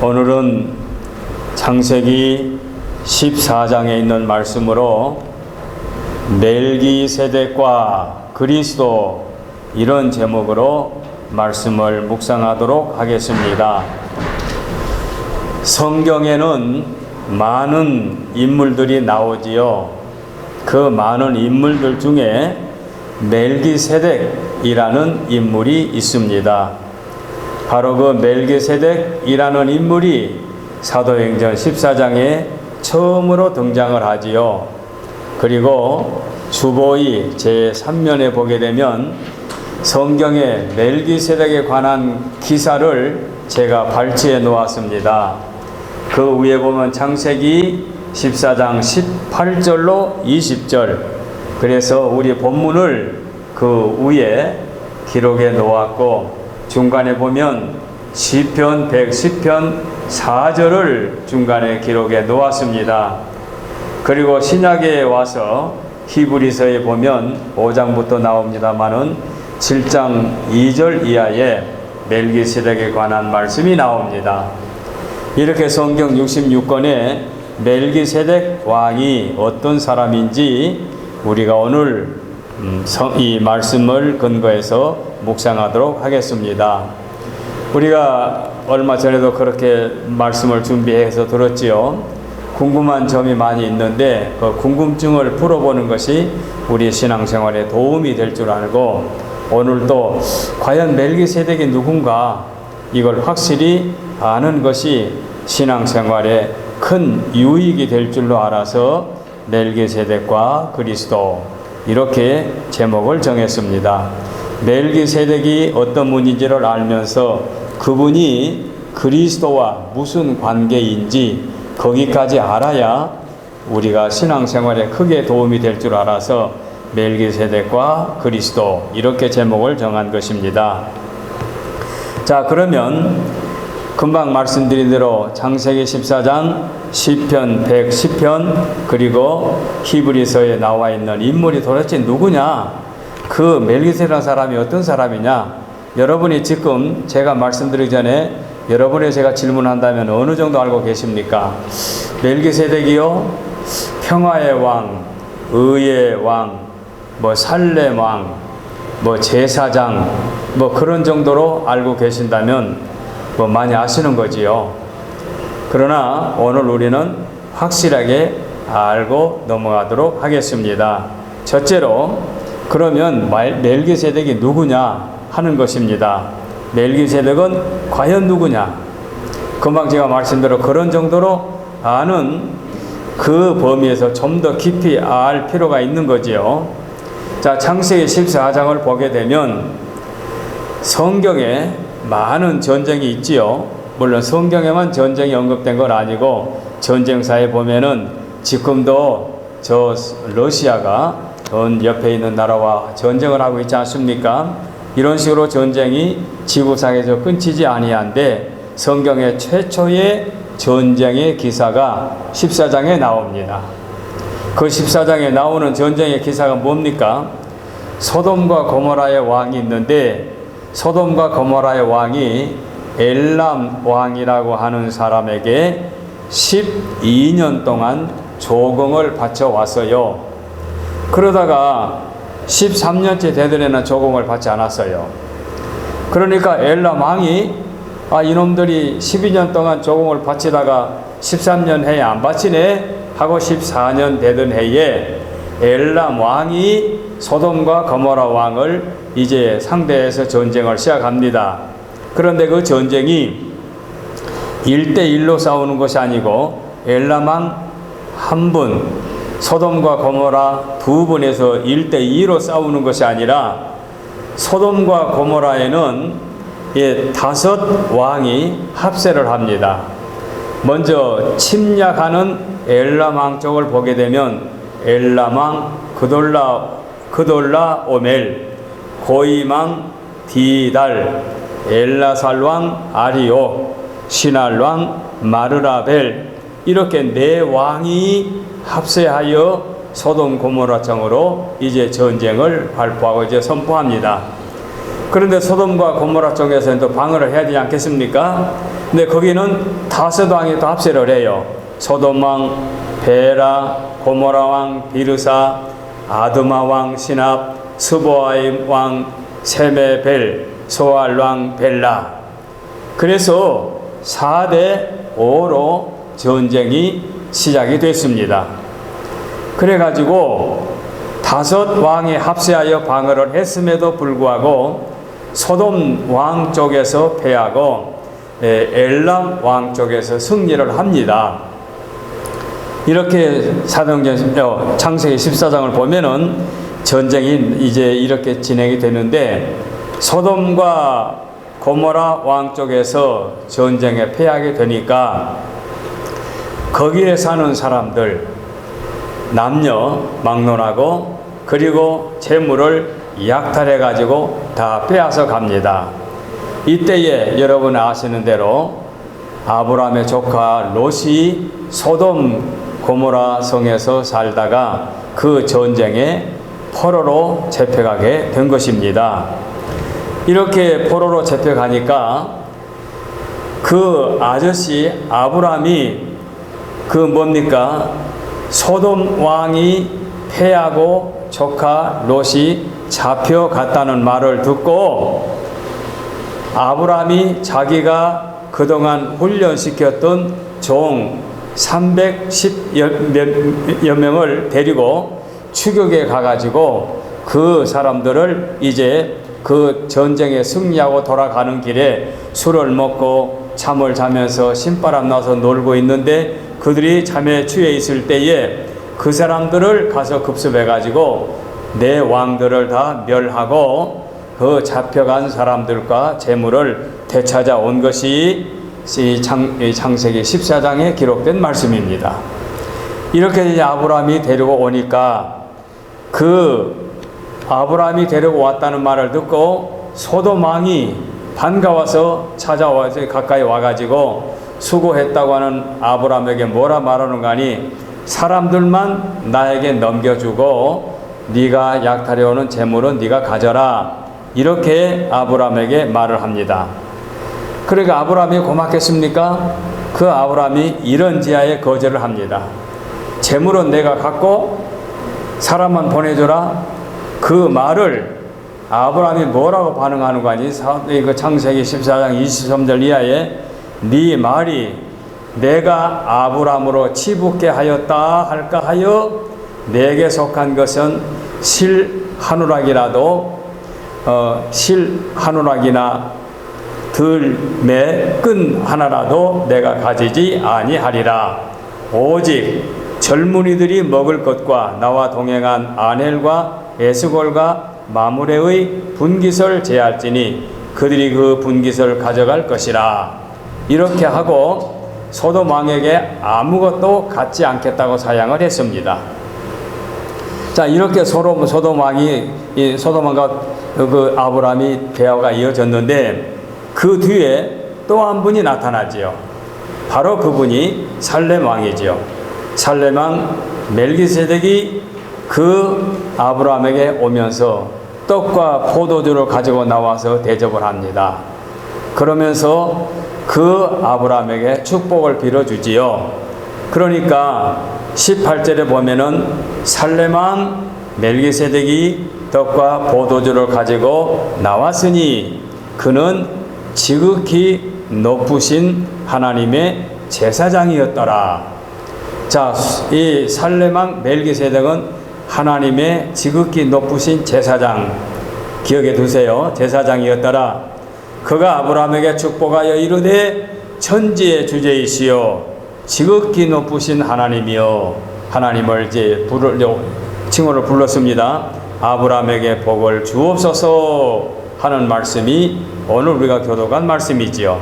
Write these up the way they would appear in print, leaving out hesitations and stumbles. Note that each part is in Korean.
오늘은 창세기 14장에 있는 말씀으로 멜기세덱과 그리스도 이런 제목으로 말씀을 묵상하도록 하겠습니다. 성경에는 많은 인물들이 나오지요. 그 많은 인물들 중에 멜기세덱이라는 인물이 있습니다. 바로 그 멜기세덱이라는 인물이 사도행전 14장에 처음으로 등장을 하지요. 그리고 주보의 제3면에 보게 되면 성경에 멜기세덱에 관한 기사를 제가 발췌해 놓았습니다. 그 위에 보면 창세기 14장 18절로 20절, 그래서 우리 본문을 그 위에 기록해 놓았고, 중간에 보면 시편 110편 4절을 중간에 기록해 놓았습니다. 그리고 신약에 와서 히브리서에 보면 5장부터 나옵니다마는 7장 2절 이하에 멜기세덱에 관한 말씀이 나옵니다. 이렇게 성경 66권에 멜기세덱 왕이 어떤 사람인지 우리가 오늘 이 말씀을 근거해서 묵상하도록 하겠습니다. 우리가 얼마 전에도 그렇게 말씀을 준비해서 들었지요. 궁금한 점이 많이 있는데 그 궁금증을 풀어보는 것이 우리 신앙생활에 도움이 될 줄 알고, 오늘도 과연 멜기세덱이 누군가 이걸 확실히 아는 것이 신앙생활에 큰 유익이 될 줄로 알아서 멜기세덱과 그리스도 이렇게 제목을 정했습니다. 멜기세덱이 어떤 분인지를 알면서 그분이 그리스도와 무슨 관계인지 거기까지 알아야 우리가 신앙생활에 크게 도움이 될 줄 알아서 멜기세덱과 그리스도 이렇게 제목을 정한 것입니다. 자, 그러면 금방 말씀드린 대로 창세기 14장, 시편 110편, 그리고 히브리서에 나와 있는 인물이 도대체 누구냐? 그 멜기세덱이라는 사람이 어떤 사람이냐? 여러분이 지금 제가 말씀드리기 전에 여러분이 제가 질문한다면 어느 정도 알고 계십니까? 멜기세덱이요, 평화의 왕, 의의 왕, 살렘 왕, 제사장, 그런 정도로 알고 계신다면 많이 아시는 거지요. 그러나 오늘 우리는 확실하게 알고 넘어가도록 하겠습니다. 첫째로, 그러면 멜기세덱이 누구냐 하는 것입니다. 멜기세덱은 과연 누구냐? 금방 제가 말씀대로 그런 정도로 아는 그 범위에서 좀 더 깊이 알 필요가 있는 거지요. 자, 창세기 14장을 보게 되면 성경에 많은 전쟁이 있지요. 물론 성경에만 전쟁이 언급된 건 아니고 전쟁사에 보면은 지금도 저 러시아가 옆에 있는 나라와 전쟁을 하고 있지 않습니까? 이런 식으로 전쟁이 지구상에서 끊기지 아니한데 성경의 최초의 전쟁의 기사가 14장에 나옵니다. 그 14장에 나오는 전쟁의 기사가 뭡니까? 소돔과 고모라의 왕이 있는데, 소돔과 고모라의 왕이 엘람 왕이라고 하는 사람에게 12년 동안 조공을 바쳐왔어요. 그러다가 13년째 되던 조공을 받지 않았어요. 그러니까 엘람 왕이 이놈들이 12년 동안 조공을 바치다가 13년 해에 안 바치네 하고 14년 되던 해에 엘람 왕이 소돔과 고모라 왕을 이제 상대해서 전쟁을 시작합니다. 그런데 그 전쟁이 1대1로 싸우는 것이 아니고 엘람 왕 한 분, 소돔과 고모라 두 분에서 1대2로 싸우는 것이 아니라 소돔과 고모라에는 5 왕이 합세를 합니다. 먼저 침략하는 엘람 왕 쪽을 보게 되면 엘람 왕 그돌라 오멜, 고임 왕 디달, 엘라살 왕 아리오, 시날 왕 마르라벨, 이렇게 4왕이 합세하여 소돔 고모라 청으로 이제 전쟁을 발표하고 이제 선포합니다. 그런데 소돔과 고모라 쪽에서는 또 방어를 해야 되지 않겠습니까? 근데 거기는 다섯 왕이 또 합세를 해요. 소돔 왕 베라, 고모라 왕 비르사, 아드마 왕 시납, 스보아임 왕 세메벨, 소알 왕 벨라. 그래서 4대 5로 전쟁이 시작이 됐습니다. 그래가지고 다섯 왕이 합세하여 방어를 했음에도 불구하고 소돔 왕 쪽에서 패하고 엘람 왕 쪽에서 승리를 합니다. 이렇게 사도행전 창세기 14장을 보면은 전쟁이 이제 이렇게 진행이 되는데, 소돔과 고모라 왕 쪽에서 전쟁에 패하게 되니까 거기에 사는 사람들 남녀 막론하고 그리고 재물을 약탈해 가지고 다 빼앗아 갑니다. 이때에 여러분 아시는 대로 아브라함의 조카 롯이 소돔 고모라 성에서 살다가 그 전쟁에 포로로 잡혀가게 된 것입니다. 이렇게 포로로 잡혀가니까 그 아저씨 아브라함이 그 뭡니까? 소돔 왕이 패하고 조카 롯이 잡혀갔다는 말을 듣고 아브라함이 자기가 그동안 훈련시켰던 종 310여 명을 데리고 추격에 가가지고 그 사람들을 이제 그 전쟁에 승리하고 돌아가는 길에 술을 먹고 잠을 자면서 신바람 나서 놀고 있는데, 그들이 잠에 취해 있을 때에 그 사람들을 가서 급습해가지고 내 왕들을 다 멸하고 그 잡혀간 사람들과 재물을 되찾아온 것이 창세기 14장에 기록된 말씀입니다. 이렇게 이제 아브라함이 데리고 오니까 그 아브라함이 데리고 왔다는 말을 듣고 소돔 왕이 반가워서 찾아와서 가까이 와가지고 수고했다고 하는 아브라함에게 뭐라 말하는가 하니, 사람들만 나에게 넘겨주고 네가 약탈해오는 재물은 네가 가져라, 이렇게 아브라함에게 말을 합니다. 그러니까 아브라함이 고맙겠습니까? 그 아브라함이 이런 지하에 거절을 합니다. 재물은 내가 갖고 사람만 보내줘라. 그 말을 아브라함이 뭐라고 반응하는 거 아니? 그 창세기 14장 23절 이하에 네 말이 내가 아브라함으로 치붙게 하였다 할까 하여 내게 속한 것은 실 한 우락이나 들매 끈 하나라도 내가 가지지 아니하리라. 오직 젊은이들이 먹을 것과 나와 동행한 아넬과 에스골과 마므레의 분깃을 제할지니 그들이 그 분깃을 가져갈 것이라. 이렇게 하고 소돔 왕에게 아무것도 갖지 않겠다고 사양을 했습니다. 자, 이렇게 소돔 왕이 소돔 왕과 그 아브라함이 대화가 이어졌는데, 그 뒤에 또 한 분이 나타나지요. 바로 그분이 살렘 왕이지요. 살렘 왕 멜기세덱이 그 아브라함에게 오면서 떡과 포도주를 가지고 나와서 대접을 합니다. 그러면서 그 아브라함에게 축복을 빌어주지요. 그러니까 18절에 보면은 살렘 왕 멜기세덱이 떡과 포도주를 가지고 나왔으니 그는 지극히 높으신 하나님의 제사장이었더라. 자, 이 살렘 왕 멜기세덱은 하나님의 지극히 높으신 제사장, 기억해 두세요. 제사장이었더라. 그가 아브라함에게 축복하여 이르되 천지의 주제이시여 지극히 높으신 하나님이여, 하나님을 이제 칭호를 불렀습니다. 아브라함에게 복을 주옵소서 하는 말씀이 오늘 우리가 교독한 말씀이지요.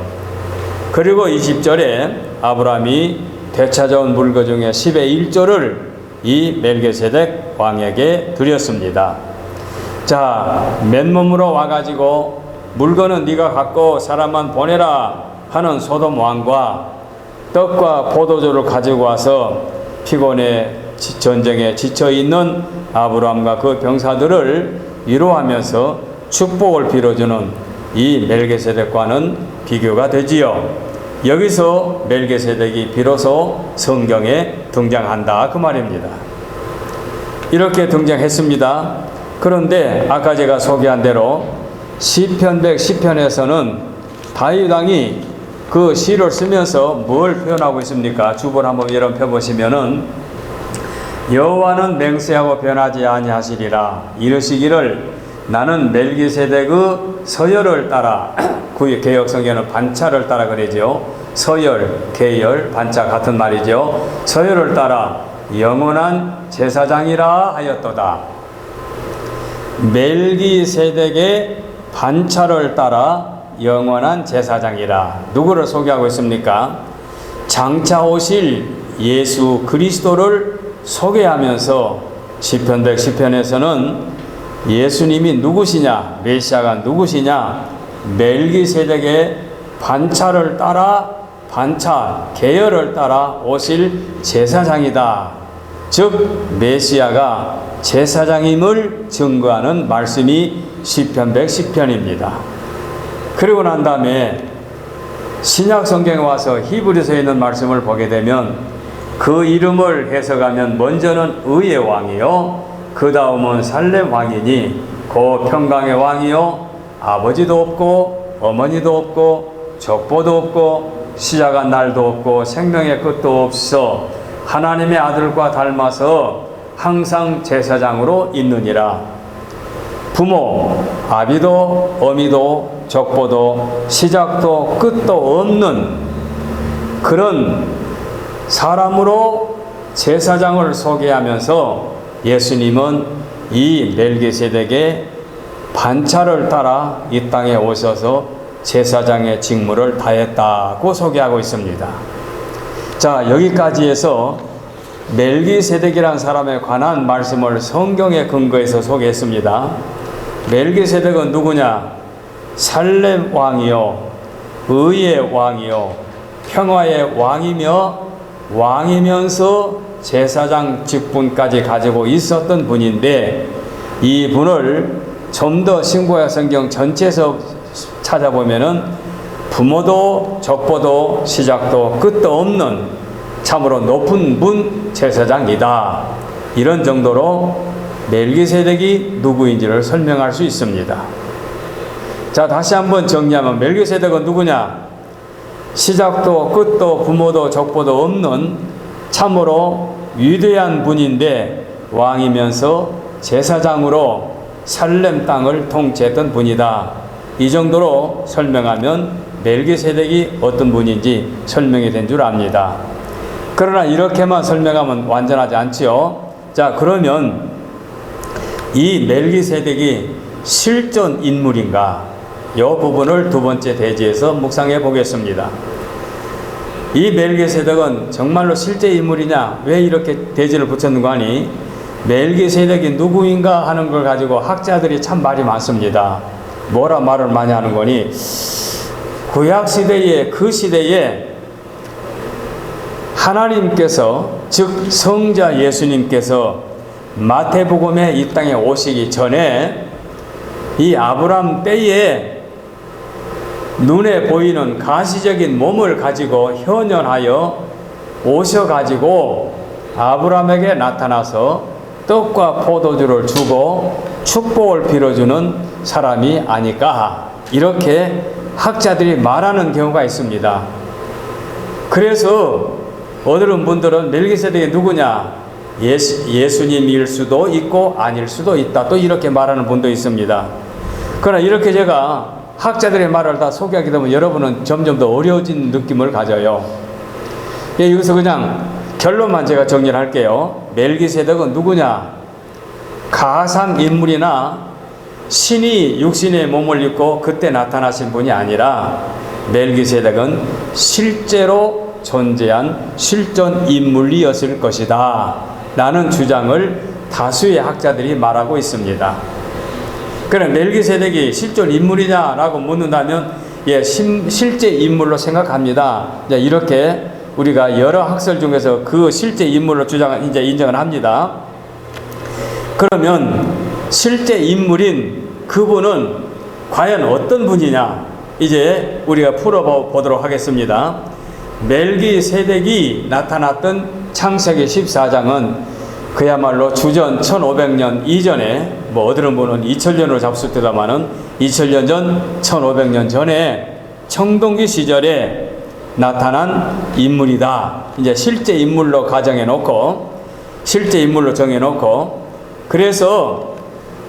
그리고 20절에 아브라함이 되찾아온 물건 중에 10의 1조를 이 멜기세덱 왕에게 드렸습니다. 자, 맨몸으로 와가지고 물건은 네가 갖고 사람만 보내라 하는 소돔 왕과 떡과 포도주를 가지고 와서 피곤해 전쟁에 지쳐있는 아브라함과 그 병사들을 위로하면서 축복을 빌어주는 이 멜기세덱과는 비교가 되지요. 여기서 멜기세덱이 비로소 성경에 등장한다 그 말입니다. 이렇게 등장했습니다. 그런데 아까 제가 소개한 대로 시편 110편에서는 다윗 왕이 그 시를 쓰면서 뭘 표현하고 있습니까? 주보를 한번 여러분 펴보시면은 여호와는 맹세하고 변하지 아니하시리라 이르시기를 나는 멜기세덱의 서열을 따라 그 개역 성경은 반차를 따라 그러죠. 서열, 계열, 반차 같은 말이죠. 서열을 따라 영원한 제사장이라 하였도다. 멜기세덱의 반차를 따라 영원한 제사장이라. 누구를 소개하고 있습니까? 장차 오실 예수 그리스도를 소개하면서 시편 110편에서는 예수님이 누구시냐, 메시아가 누구시냐, 멜기세덱의 반차를 따라 반차, 계열을 따라 오실 제사장이다. 즉 메시아가 제사장임을 증거하는 말씀이 시편 110편입니다. 그리고 난 다음에 신약 성경에 와서 히브리서에 있는 말씀을 보게 되면 그 이름을 해석하면 먼저는 의의 왕이요 그 다음은 살렘 왕이니 그 평강의 왕이요 아버지도 없고 어머니도 없고 족보도 없고 시작한 날도 없고 생명의 끝도 없어 하나님의 아들과 닮아서 항상 제사장으로 있느니라. 부모, 아비도 어미도 족보도 시작도 끝도 없는 그런 사람으로 제사장을 소개하면서 예수님은 이 멜기세덱의 반차를 따라 이 땅에 오셔서 제사장의 직무를 다했다고 소개하고 있습니다. 자, 여기까지 해서 멜기세덱이라는 사람에 관한 말씀을 성경에 근거해서 소개했습니다. 멜기세덱은 누구냐? 살렘 왕이요 의의 왕이요 평화의 왕이며 왕이면서 제사장 직분까지 가지고 있었던 분인데 이 분을 좀 더 신구약 성경 전체에서 찾아보면은 부모도 족보도 시작도 끝도 없는 참으로 높은 분 제사장이다. 이런 정도로 멜기세덱이 누구인지를 설명할 수 있습니다. 자, 다시 한번 정리하면 멜기세덱은 누구냐? 시작도 끝도 부모도 족보도 없는 참으로 위대한 분인데 왕이면서 제사장으로 살렘 땅을 통치했던 분이다. 이 정도로 설명하면 멜기세덱이 어떤 분인지 설명이 된 줄 압니다. 그러나 이렇게만 설명하면 완전하지 않지요. 자, 그러면 이 멜기세덱이 실존 인물인가? 이 부분을 두 번째 대지에서 묵상해 보겠습니다. 이 멜기세덱은 정말로 실제 인물이냐? 왜 이렇게 대지를 붙였는가 하니 멜기세덱이 누구인가 하는 걸 가지고 학자들이 참 말이 많습니다. 뭐라 말을 많이 하는 거니 구약 시대에 그 시대에 하나님께서 즉 성자 예수님께서 마태복음에 이 땅에 오시기 전에 이 아브람 때에 눈에 보이는 가시적인 몸을 가지고 현현하여 오셔가지고 아브람에게 나타나서 떡과 포도주를 주고 축복을 빌어주는 사람이 아닐까 이렇게 학자들이 말하는 경우가 있습니다. 그래서 어떤 분들은 멜기세덱이 누구냐? 예수님일 수도 있고 아닐 수도 있다. 또 이렇게 말하는 분도 있습니다. 그러나 이렇게 제가 학자들의 말을 다 소개하게 되면 여러분은 점점 더 어려워진 느낌을 가져요. 예, 여기서 그냥 결론만 제가 정리를 할게요. 멜기세덱은 누구냐? 가상 인물이나 신이 육신의 몸을 입고 그때 나타나신 분이 아니라 멜기세덱은 실제로 존재한 실존 인물이었을 것이다 라는 주장을 다수의 학자들이 말하고 있습니다. 그럼 멜기세덱이 실존 인물이냐라고 묻는다면 예, 실제 인물로 생각합니다. 이렇게 우리가 여러 학설 중에서 그 실제 인물로 인정을 합니다. 그러면 실제 인물인 그분은 과연 어떤 분이냐? 이제 우리가 풀어보도록 하겠습니다. 멜기세덱이 나타났던 창세기 14장은 그야말로 주전 1500년 이전에, 뭐 어디는 보는 2000년으로 잡술 때다마는 2000년 전, 1500년 전에 청동기 시절에 나타난 인물이다. 이제 실제 인물로 가정해 놓고, 실제 인물로 정해 놓고, 그래서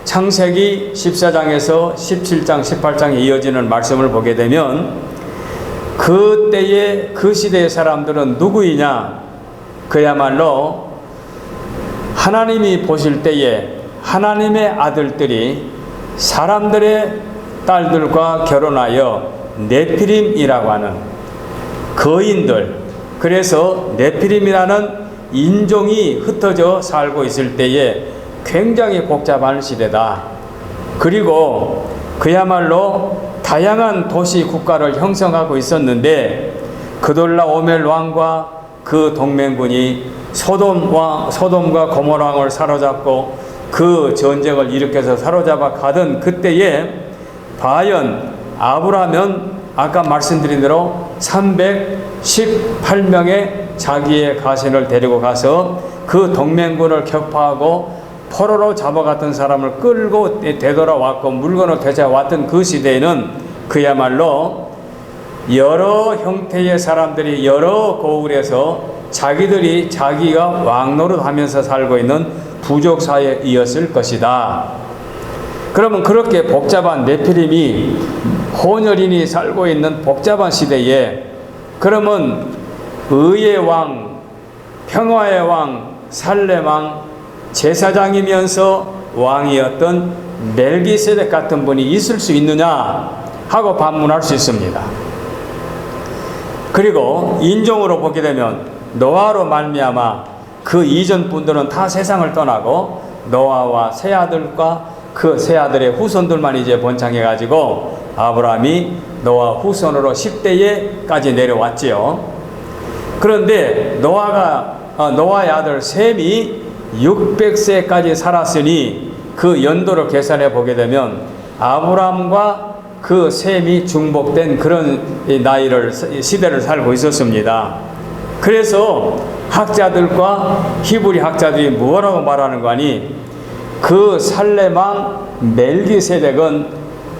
창세기 14장에서 17장, 18장에 이어지는 말씀을 보게 되면 그때의 그 시대의 사람들은 누구이냐? 그야말로 하나님이 보실 때에 하나님의 아들들이 사람들의 딸들과 결혼하여 네피림이라고 하는 거인들, 그래서 네피림이라는 인종이 흩어져 살고 있을 때에 굉장히 복잡한 시대다. 그리고 그야말로 다양한 도시 국가를 형성하고 있었는데 그돌라오멜 왕과 그 동맹군이 소돔과 고모라 왕을 사로잡고 그 전쟁을 일으켜서 사로잡아 가던 그때에 과연 아브라함은 아까 말씀드린 대로 318명의 자기의 가신을 데리고 가서 그 동맹군을 격파하고 포로로 잡아갔던 사람을 끌고 되돌아왔고 물건을 되찾아왔던 그 시대에는 그야말로 여러 형태의 사람들이 여러 고을에서 자기가 왕노릇하면서 살고 있는 부족 사회이었을 것이다. 그러면 그렇게 복잡한 네피림이 혼혈인이 살고 있는 복잡한 시대에 그러면 의의 왕, 평화의 왕, 살렘 왕, 제사장이면서 왕이었던 멜기세덱 같은 분이 있을 수 있느냐 하고 반문할 수 있습니다. 그리고 인종으로 보게 되면 노아로 말미암아 그 이전 분들은 다 세상을 떠나고 노아와 세 아들과 그 세 아들의 후손들만 이제 번창해 가지고 아브라함이 노아 후손으로 10대에까지 내려왔지요. 그런데 노아의 아들 셈이 600세까지 살았으니 그 연도를 계산해 보게 되면 아브라함과 그 셈이 중복된 그런 시대를 살고 있었습니다. 그래서 학자들과 히브리 학자들이 뭐라고 말하는 거니? 그 살렘 왕 멜기세덱은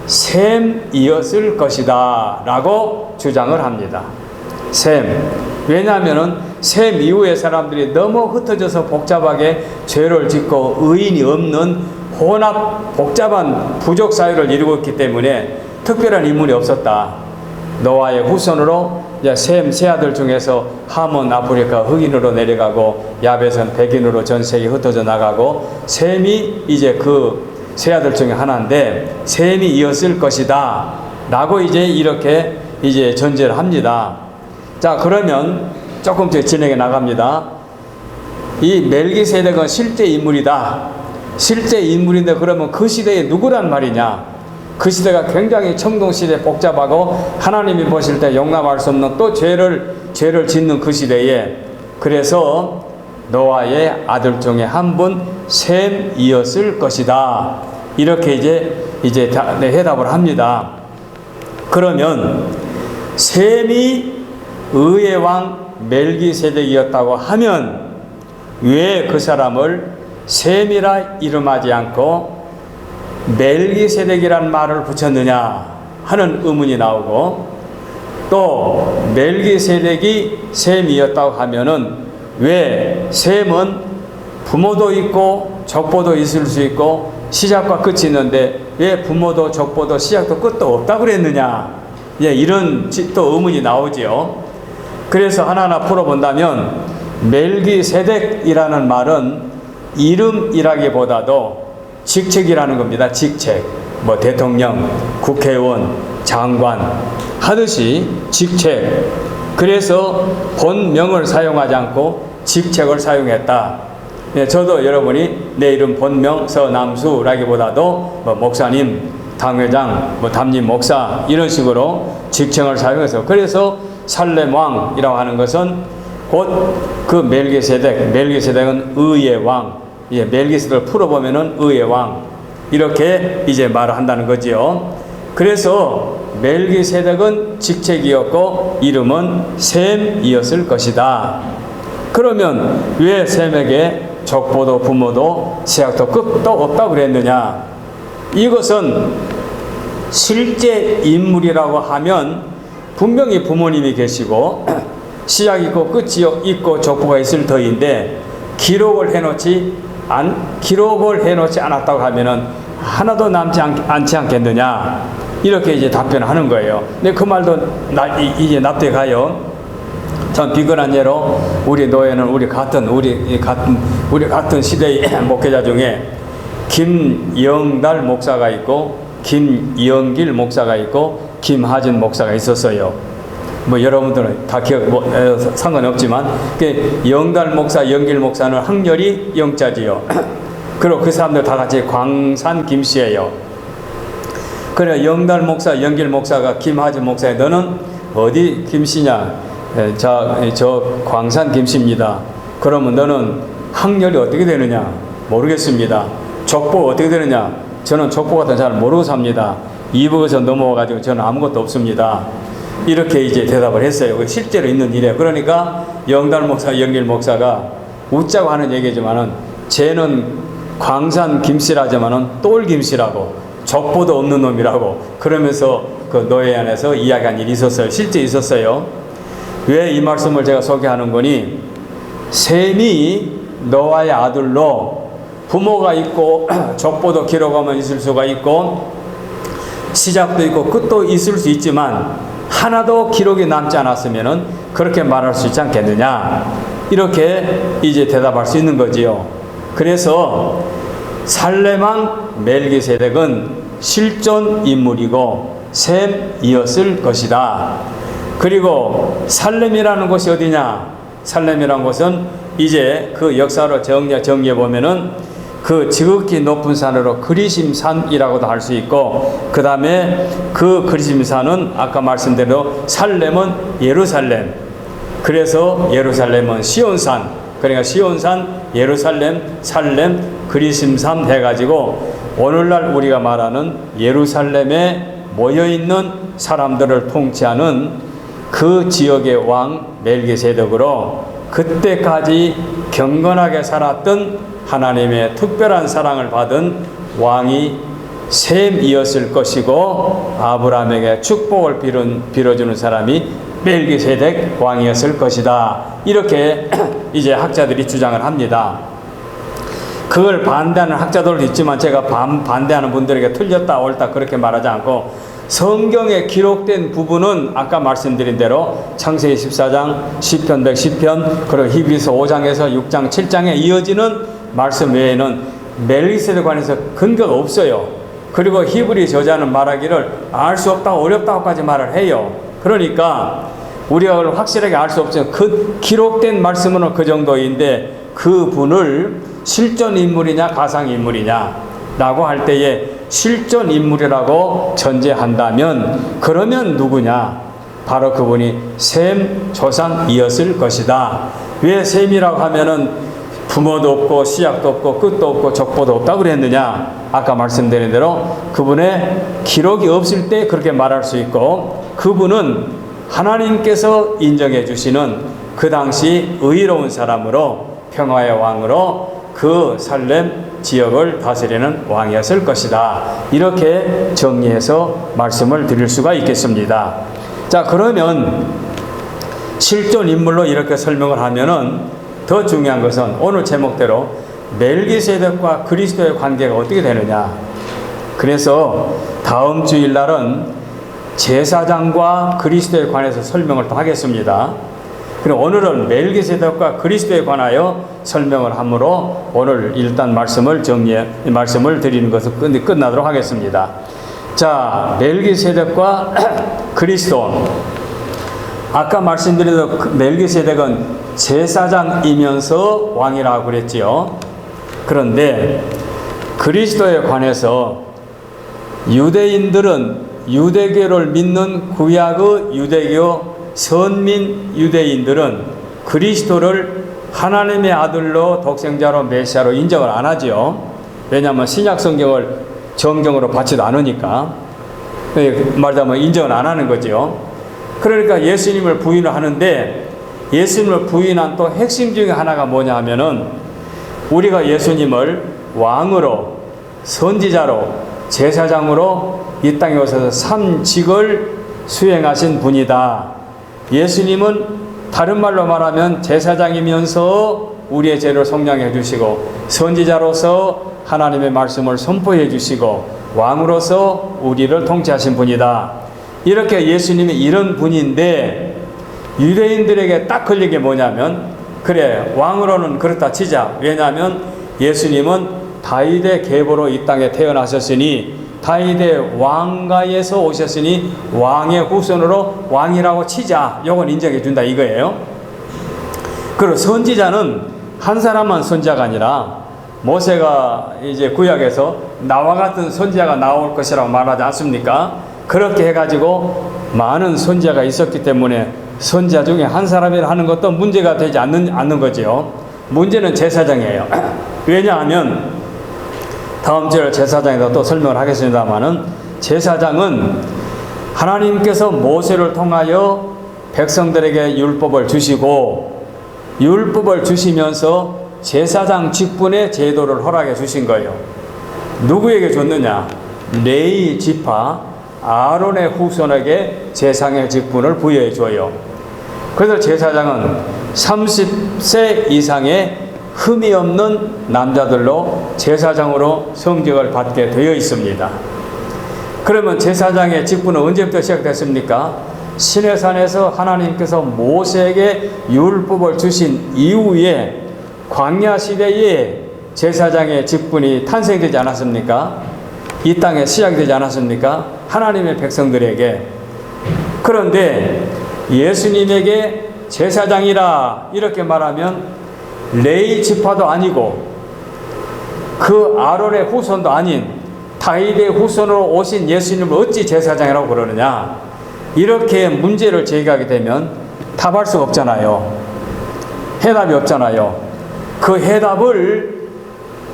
셈이었을 것이다 라고 주장을 합니다. 셈. 왜냐하면 셈 이후의 사람들이 너무 흩어져서 복잡하게 죄를 짓고 의인이 없는 복잡한 부족 사회를 이루고 있기 때문에 특별한 인물이 없었다. 노아의 후손으로 셈 세 아들 중에서 함은 아프리카 흑인으로 내려가고 야벳은 백인으로 전 세계에 흩어져 나가고 셈이 이제 그 세 아들 중에 하나인데 셈이 이었을 것이다 라고 이렇게 전제를 합니다. 자, 그러면 조금씩 진행해 나갑니다. 이 멜기세덱은 실제 인물이다. 실제 인물인데 그러면 그 시대에 누구란 말이냐? 그 시대가 굉장히 청동시대 복잡하고 하나님이 보실 때 용납할 수 없는 또 죄를 짓는 그 시대에 그래서 노아의 아들 중에 한 분 셈이었을 것이다. 이렇게 이제 해답을 합니다. 그러면 셈이 의의 왕 멜기세덱이었다고 하면 왜 그 사람을 셈이라 이름하지 않고 멜기세덱이란 말을 붙였느냐 하는 의문이 나오고 또 멜기세덱이 셈이었다고 하면은 왜 셈은 부모도 있고 족보도 있을 수 있고 시작과 끝이 있는데 왜 부모도 족보도 시작도 끝도 없다고 그랬느냐 이런 또 의문이 나오지요. 그래서 하나하나 풀어본다면 멜기세덱이라는 말은 이름이라기보다도 직책이라는 겁니다. 직책. 뭐 대통령, 국회의원, 장관 하듯이 직책. 그래서 본명을 사용하지 않고 직책을 사용했다. 저도 여러분이 내 이름 본명 서남수라기보다도 뭐 목사님, 당회장, 뭐 담임 목사 이런 식으로 직책을 사용해서 그래서 살렘 왕이라고 하는 것은 곧 그 멜기세덱은 의의 왕. 멜기세덱을 풀어보면은 의의 왕. 이렇게 이제 말을 한다는 거지요. 그래서 멜기세덱은 직책이었고 이름은 셈이었을 것이다. 그러면 왜 셈에게 족보도 부모도 시작도 끝도 없다고 그랬느냐? 이것은 실제 인물이라고 하면 분명히 부모님이 계시고 시작이 있고 끝이 있고 족보가 있을 터인데 기록을 해놓지 않았다고 하면은 하나도 남지 않지 않겠느냐? 이렇게 이제 답변하는 거예요. 근데 그 말도 이제 납득가요. 전 비근한 예로 우리 노예는 우리 같은 시대의 목회자 중에 김영달 목사가 있고 김영길 목사가 있고 김하진 목사가 있었어요. 뭐 여러분들은 다 상관이 없지만 영달 목사, 영길 목사는 학렬이 영자지요. 그리고 그 사람들 다 같이 광산 김씨예요. 그래 영달 목사, 영길 목사가 김하진 목사에 너는 어디 김씨냐? 저 광산 김씨입니다. 그러면 너는 학렬이 어떻게 되느냐? 모르겠습니다. 족보 어떻게 되느냐? 저는 족보 같은 잘 모르고 삽니다. 이북에서 넘어와가지고 저는 아무것도 없습니다. 이렇게 이제 대답을 했어요. 실제로 있는 일이에요. 그러니까 영달 목사, 영길 목사가 웃자고 하는 얘기지만은 쟤는 광산 김씨라지만은 똘 김씨라고 족보도 없는 놈이라고 그러면서 그 노예 안에서 이야기한 일이 있었어요. 실제 있었어요. 왜 이 말씀을 제가 소개하는 거니? 셈이 노아의 아들로 부모가 있고 족보도 기록하면 있을 수가 있고 시작도 있고 끝도 있을 수 있지만 하나도 기록이 남지 않았으면은 그렇게 말할 수 있지 않겠느냐? 이렇게 이제 대답할 수 있는 거지요. 그래서 살레망 멜기세덱은 실존 인물이고 셈이었을 것이다. 그리고 살렘이라는 곳이 어디냐? 살렘이라는 곳은 이제 그 역사로 정리해 보면은 그 지극히 높은 산으로 그리심산이라고도 할 수 있고 그 다음에 그 그리심산은 아까 말씀대로 살렘은 예루살렘, 그래서 예루살렘은 시온산, 그러니까 시온산, 예루살렘, 살렘, 그리심산 해가지고 오늘날 우리가 말하는 예루살렘에 모여있는 사람들을 통치하는 그 지역의 왕 멜기세덱으로 그때까지 경건하게 살았던 하나님의 특별한 사랑을 받은 왕이 셈이었을 것이고 아브라함에게 축복을 빌어주는 사람이 멜기세덱 왕이었을 것이다. 이렇게 이제 학자들이 주장을 합니다. 그걸 반대하는 학자들도 있지만 제가 반대하는 분들에게 틀렸다 옳다 그렇게 말하지 않고 성경에 기록된 부분은 아까 말씀드린 대로 창세기 14장, 시편 110편, 그리고 히브리서 5장에서 6장, 7장에 이어지는 말씀 외에는 멜기세덱에 관해서 근거가 없어요. 그리고 히브리 저자는 말하기를 알 수 없다, 어렵다고까지 말을 해요. 그러니까 우리가 그걸 확실하게 알 수 없어요. 그 기록된 말씀은 그 정도인데 그 분을 실존 인물이냐 가상 인물이냐 라고 할 때에 실존 인물이라고 전제한다면 그러면 누구냐? 바로 그분이 셈 조상이었을 것이다. 왜 셈이라고 하면은 부모도 없고 시작도 없고 끝도 없고 족보도 없다고 그랬느냐? 아까 말씀드린 대로 그분의 기록이 없을 때 그렇게 말할 수 있고 그분은 하나님께서 인정해 주시는 그 당시 의로운 사람으로 평화의 왕으로 그 살렘 지역을 다스리는 왕이었을 것이다. 이렇게 정리해서 말씀을 드릴 수가 있겠습니다. 자, 그러면 실존 인물로 이렇게 설명을 하면은 더 중요한 것은 오늘 제목대로 멜기세덱과 그리스도의 관계가 어떻게 되느냐. 그래서 다음 주일날은 제사장과 그리스도에 관해서 설명을 또 하겠습니다. 그럼 오늘은 멜기세덱과 그리스도에 관하여 설명을 하므로 오늘 일단 말씀을 드리는 것을 끝나도록 하겠습니다. 자, 멜기세덱과 그리스도. 아까 말씀드린 멜기세덱은 제사장이면서 왕이라고 그랬지요. 그런데 그리스도에 관해서 유대인들은 유대교를 믿는 구약의 유대교 선민 유대인들은 그리스도를 하나님의 아들로 독생자로 메시아로 인정을 안 하죠. 왜냐하면 신약 성경을 정경으로 받지도 않으니까 말하자면 인정을 안 하는 거죠. 그러니까 예수님을 부인을 하는데 예수님을 부인한 또 핵심 중에 하나가 뭐냐 하면은 우리가 예수님을 왕으로 선지자로 제사장으로 이 땅에 오셔서 삼직을 수행하신 분이다. 예수님은 다른 말로 말하면 제사장이면서 우리의 죄를 속량해 주시고 선지자로서 하나님의 말씀을 선포해 주시고 왕으로서 우리를 통치하신 분이다. 이렇게 예수님이 이런 분인데 유대인들에게 딱 걸린 게 뭐냐면 그래 왕으로는 그렇다 치자. 왜냐하면 예수님은 다윗의 계보로 이 땅에 태어나셨으니 다윗의 왕가에서 오셨으니 왕의 후손으로 왕이라고 치자. 요건 인정해 준다 이거예요. 그리고 선지자는 한 사람만 선지자가 아니라 모세가 이제 구약에서 나와 같은 선지자가 나올 것이라고 말하지 않습니까? 그렇게 해가지고 많은 선지자가 있었기 때문에 선지자 중에 한 사람이라 하는 것도 문제가 되지 않는 거죠. 문제는 제사장이에요. 왜냐하면 다음 주에 제사장에서 또 설명을 하겠습니다만은 제사장은 하나님께서 모세를 통하여 백성들에게 율법을 주시고 율법을 주시면서 제사장 직분의 제도를 허락해 주신 거예요. 누구에게 줬느냐? 레위 지파 아론의 후손에게 제사장의 직분을 부여해 줘요. 그래서 제사장은 30세 이상의 흠이 없는 남자들로 제사장으로 성직을 받게 되어 있습니다. 그러면 제사장의 직분은 언제부터 시작됐습니까? 시내산에서 하나님께서 모세에게 율법을 주신 이후에 광야 시대에 제사장의 직분이 탄생되지 않았습니까? 이 땅에 시작되지 않았습니까? 하나님의 백성들에게. 그런데 예수님에게 제사장이라 이렇게 말하면 레위 지파도 아니고 그 아론의 후손도 아닌 다윗의 후손으로 오신 예수님을 어찌 제사장이라고 그러느냐? 이렇게 문제를 제기하게 되면 답할 수가 없잖아요. 해답이 없잖아요. 그 해답을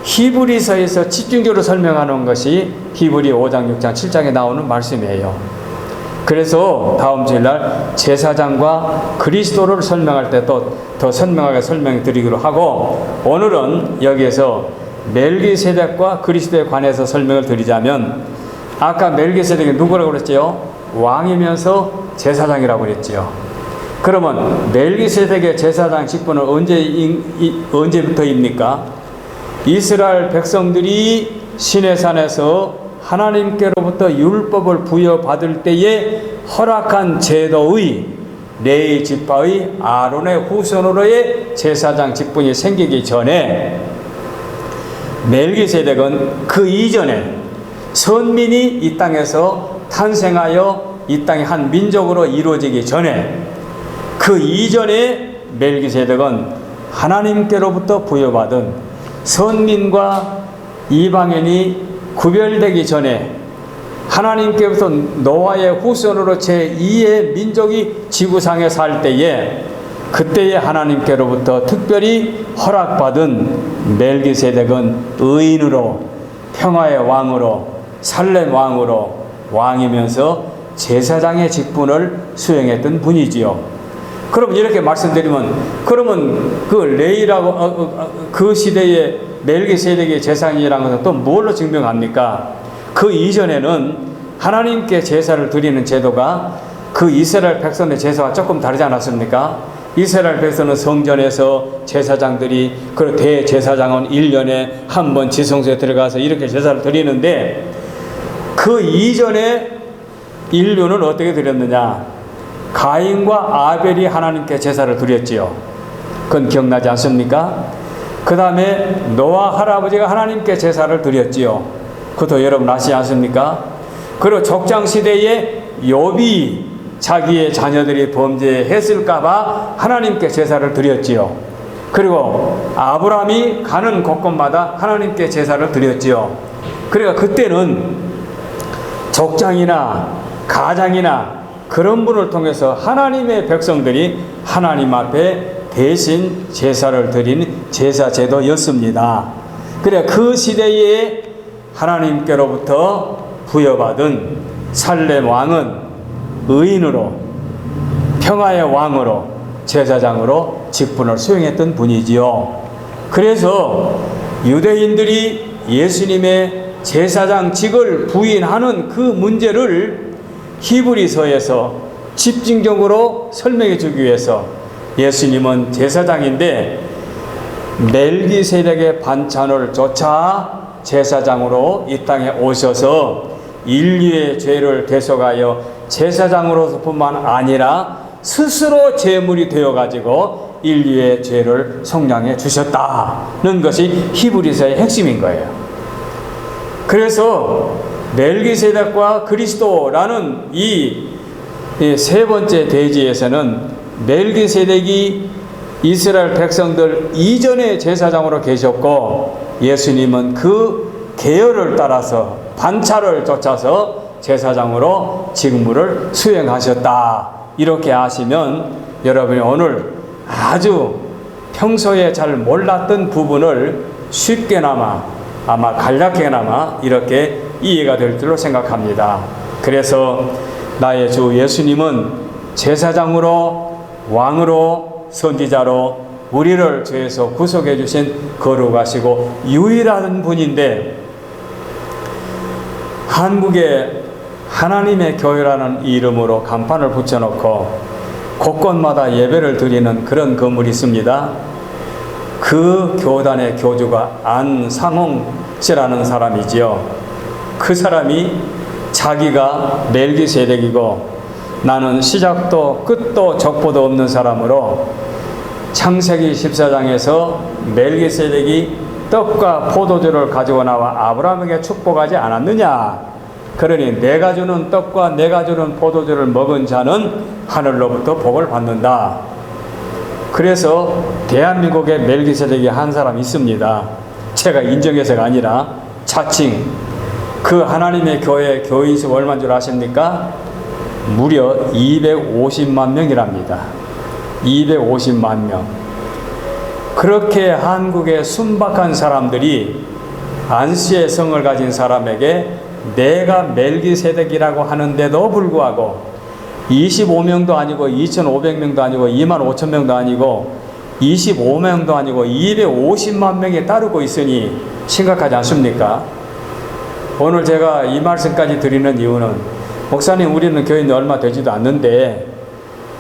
히브리서에서 집중적으로 설명하는 것이 히브리 5장, 6장, 7장에 나오는 말씀이에요. 그래서 다음 주일날 제사장과 그리스도를 설명할 때 또 더 선명하게 설명드리기로 하고 오늘은 여기에서 멜기세덱과 그리스도에 관해서 설명을 드리자면 아까 멜기세덱이 누구라고 그랬죠? 왕이면서 제사장이라고 그랬죠. 그러면 멜기세덱의 제사장 직분은 언제부터입니까? 이스라엘 백성들이 시내산에서 하나님께로부터 율법을 부여받을 때에 허락한 제도의 레위 지파의 아론의 후손으로의 제사장 직분이 생기기 전에 멜기세덱은 그 이전에 선민이 이 땅에서 탄생하여 이 땅의 한 민족으로 이루어지기 전에 그 이전에 멜기세덱은 하나님께로부터 부여받은 선민과 이방인이 구별되기 전에 하나님께로부터 노아의 후손으로 제2의 민족이 지구상에 살 때에 그때에 하나님께로부터 특별히 허락받은 멜기세덱은 의인으로 평화의 왕으로 살렘 왕으로 왕이면서 제사장의 직분을 수행했던 분이지요. 그럼 이렇게 말씀드리면 그러면 그 레위라고 그 시대의 멜기세덱의 제사장이라는 것은 또 뭘로 증명합니까? 그 이전에는 하나님께 제사를 드리는 제도가 그 이스라엘 백성의 제사와 조금 다르지 않았습니까? 이스라엘 백성은 성전에서 제사장들이 그 대제사장은 1년에 한 번 지성소에 들어가서 이렇게 제사를 드리는데 그 이전에 인류는 어떻게 드렸느냐? 가인과 아벨이 하나님께 제사를 드렸지요. 그건 기억나지 않습니까? 그 다음에 노아 할아버지가 하나님께 제사를 드렸지요. 그것도 여러분 아시지 않습니까? 그리고 족장시대에 욥이 자기의 자녀들이 범죄했을까봐 하나님께 제사를 드렸지요. 그리고 아브라함이 가는 곳곳마다 하나님께 제사를 드렸지요. 그러니까 그때는 족장이나 가장이나 그런 분을 통해서 하나님의 백성들이 하나님 앞에 대신 제사를 드리는 제사 제도였습니다. 그래 그 시대에 하나님께로부터 부여받은 살렘 왕은 의인으로 평화의 왕으로 제사장으로 직분을 수행했던 분이지요. 그래서 유대인들이 예수님의 제사장직을 부인하는 그 문제를 히브리서에서 집중적으로 설명해 주기 위해서 예수님은 제사장인데 멜기세덱의 반찬을 쫓아 제사장으로 이 땅에 오셔서 인류의 죄를 대속하여 제사장으로서뿐만 아니라 스스로 제물이 되어가지고 인류의 죄를 속량해 주셨다는 것이 히브리서의 핵심인 거예요. 그래서 멜기세덱과 그리스도라는 이 세 번째 대지에서는 멜기세덱이 이스라엘 백성들 이전의 제사장으로 계셨고 예수님은 그 계열을 따라서 반차를 쫓아서 제사장으로 직무를 수행하셨다. 이렇게 아시면 여러분이 오늘 아주 평소에 잘 몰랐던 부분을 쉽게나마 아마 간략하게나마 이렇게 이해가 될 줄로 생각합니다. 그래서 나의 주 예수님은 제사장으로 왕으로 선지자로 우리를 죄에서 구속해 주신 거룩하시고 유일한 분인데 한국에 하나님의 교회라는 이름으로 간판을 붙여놓고 곳곳마다 예배를 드리는 그런 건물이 있습니다. 그 교단의 교주가 안상홍 씨라는 사람이지요. 그 사람이 자기가 멜기세덱이고 나는 시작도 끝도 적보도 없는 사람으로 창세기 14장에서 멜기세덱이 떡과 포도주를 가지고 나와 아브라함에게 축복하지 않았느냐. 그러니 내가 주는 떡과 내가 주는 포도주를 먹은 자는 하늘로부터 복을 받는다. 그래서 대한민국에 멜기세덱이 한 사람 있습니다. 제가 인정해서가 아니라 자칭 그 하나님의 교회 교인수 얼마인 줄 아십니까? 무려 250만 명이랍니다. 250만 명. 그렇게 한국의 순박한 사람들이 안시의 성을 가진 사람에게 내가 멜기세덱이라고 하는데도 불구하고 25명도 아니고 2,500명도 아니고 25,000명도 아니고 25명도 아니고 250만 명이 따르고 있으니 심각하지 않습니까? 오늘 제가 이 말씀까지 드리는 이유는 목사님 우리는 교인이 얼마 되지도 않는데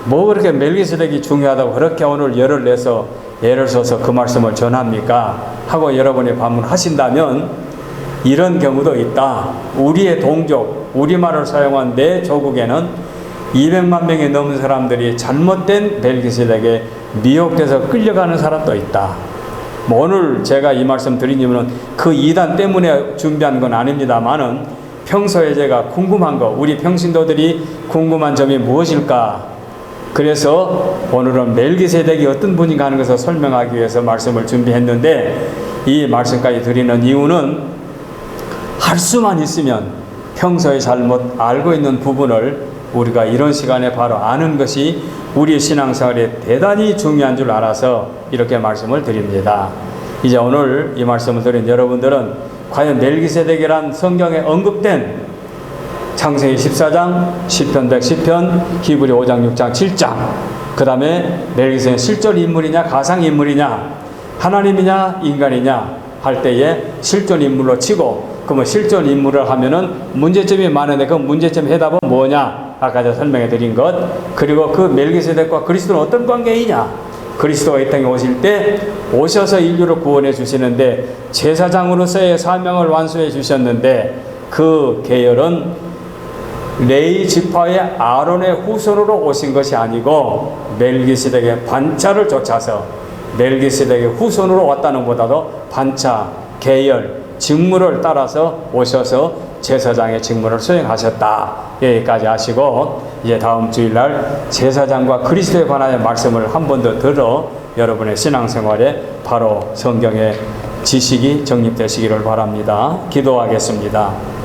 뭐 그렇게 멜기세덱이 중요하다고 그렇게 오늘 열을 내서 예를 써서 그 말씀을 전합니까? 하고 여러분이 반문하신다면 이런 경우도 있다. 우리의 동족, 우리말을 사용한 내 조국에는 200만 명이 넘는 사람들이 잘못된 멜기세덱에 미혹돼서 끌려가는 사람도 있다. 뭐 오늘 제가 이 말씀 드린 이유는 그 이단 때문에 준비한 건 아닙니다만은 평소에 제가 궁금한 거, 우리 평신도들이 궁금한 점이 무엇일까? 그래서 오늘은 멜기세덱이 어떤 분인가 하는 것을 설명하기 위해서 말씀을 준비했는데 이 말씀까지 드리는 이유는 할 수만 있으면 평소에 잘못 알고 있는 부분을 우리가 이런 시간에 바로 아는 것이 우리 신앙생활에 대단히 중요한 줄 알아서 이렇게 말씀을 드립니다. 이제 오늘 이 말씀을 드린 여러분들은 과연 멜기세덱이란 성경에 언급된 창세기 14장, 시편 110편, 히브리 5장, 6장, 7장 그 다음에 멜기세덱은 실존 인물이냐 가상 인물이냐 하나님이냐 인간이냐 할 때에 실존 인물로 치고 그러면 실존 인물을 하면은 문제점이 많은데 그 문제점 해답은 뭐냐? 아까 제가 설명해 드린 것. 그리고 그 멜기세덱과 그리스도는 어떤 관계이냐? 그리스도가 이 땅에 오실 때 오셔서 인류를 구원해 주시는데 제사장으로서의 사명을 완수해 주셨는데 그 계열은 레위 지파의 아론의 후손으로 오신 것이 아니고 멜기세덱의 반차를 쫓아서 멜기세덱의 후손으로 왔다는 보다도 반차, 계열, 직무를 따라서 오셔서 제사장의 직무를 수행하셨다. 여기까지 하시고 이제 다음 주일날 제사장과 그리스도에 관하여 말씀을 한 번 더 들어 여러분의 신앙생활에 바로 성경의 지식이 정립되시기를 바랍니다. 기도하겠습니다.